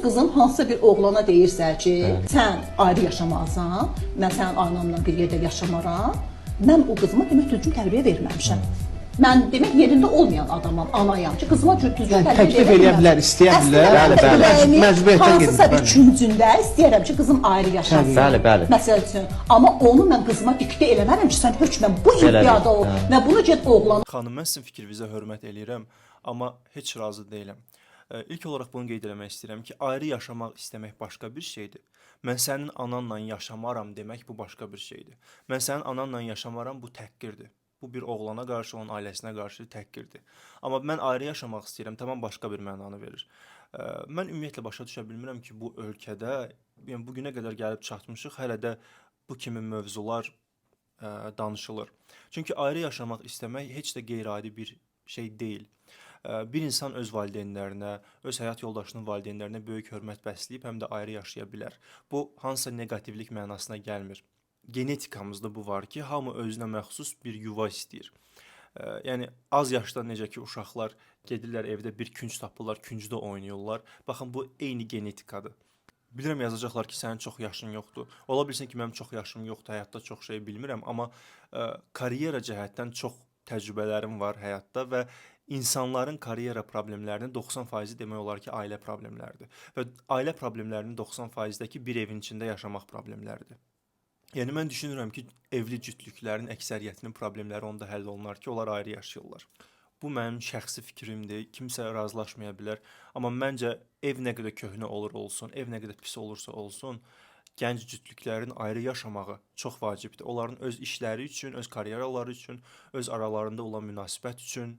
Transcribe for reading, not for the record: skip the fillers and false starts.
qızın hansısa bir oğlana deyirsə ki, sən ayrı yaşamalısan, mən sənin anamla bir yerdə yaşamaram, mən o qızıma demək düzgün tərbiyə verməmişəm. Mən demək yerində olmayan adamam, anayam ki, qızıma düzgün tərbiyə təklif eləyə bilər, istəyə bilər. Məcburiyyətdən gedir. Hansısa bir küncündə istəyirəm ki, qızım ayrı yaşasın. Bəli. Məsəl üçün. Amma onu mən qızıma diktə eləmərəm ki, sən hökmən bu iddiada ol və bunu get oğlana. Xanım, mən sizin fikrinizə hörmət eləyirəm, amma heç razı deyiləm. İlk olaraq bunu qeyd eləmək istəyirəm ki, ayrı yaşamaq istəmək başqa bir şeydir. Mən sənin ananla yaşamaram demək bu başqa bir şeydir. Mən sənin ananla yaşamaram bu təhqirdir. Bu bir oğlana qarşı, onun ailəsinə qarşı təhqirdir. Amma mən ayrı yaşamaq istəyirəm, tamam başqa bir mənanı verir. Mən ümumiyyətlə başa düşə bilmirəm ki, bu ölkədə, yəni bugünə qədər gəlib çatmışıq, hələ də bu kimi mövzular danışılır. Çünki ayrı yaşamaq istəmək heç də qeyri-adi bir şey deyil. Bir insan öz valideynlərinə, öz həyat yoldaşının valideynlərinə böyük hörmət bəsləyib, həm də ayrı yaşaya bilər. Bu, hansısa negativlik mənasına gəlmir. Genetikamızda bu var ki, hamı özünə məxsus bir yuva istəyir. Yəni, az yaşda necə ki, uşaqlar gedirlər evdə bir künc tapırlar, küncdə oynayırlar. Baxın, bu eyni genetikadır. Bilirəm, yazacaqlar ki, sənin çox yaşın yoxdur. Ola bilsin ki, mənim çox yaşım yoxdur, həyatda çox şey bilmirəm, amma karyera cəhətdən çox təcrübələrim var həyatda və insanların karyera problemlərinin 90%-i demək olar ki, ailə problemləridir. Və ailə problemlərinin 90%-dəki bir evin içində yaşamaq problemləridir. Yəni, mən düşünürəm ki, evli cütlüklərin əksəriyyətinin problemləri onda həll olunar ki, onlar ayrı yaşayırlar. Bu mənim şəxsi fikrimdir, kimsə razılaşmaya bilər. Amma məncə ev nə qədər köhnə olur olsun, ev nə qədər pis olursa olsun, gənc cütlüklərin ayrı yaşamağı çox vacibdir. Onların öz işləri üçün, öz karyeraları üçün, öz aralarında olan münasibət üçün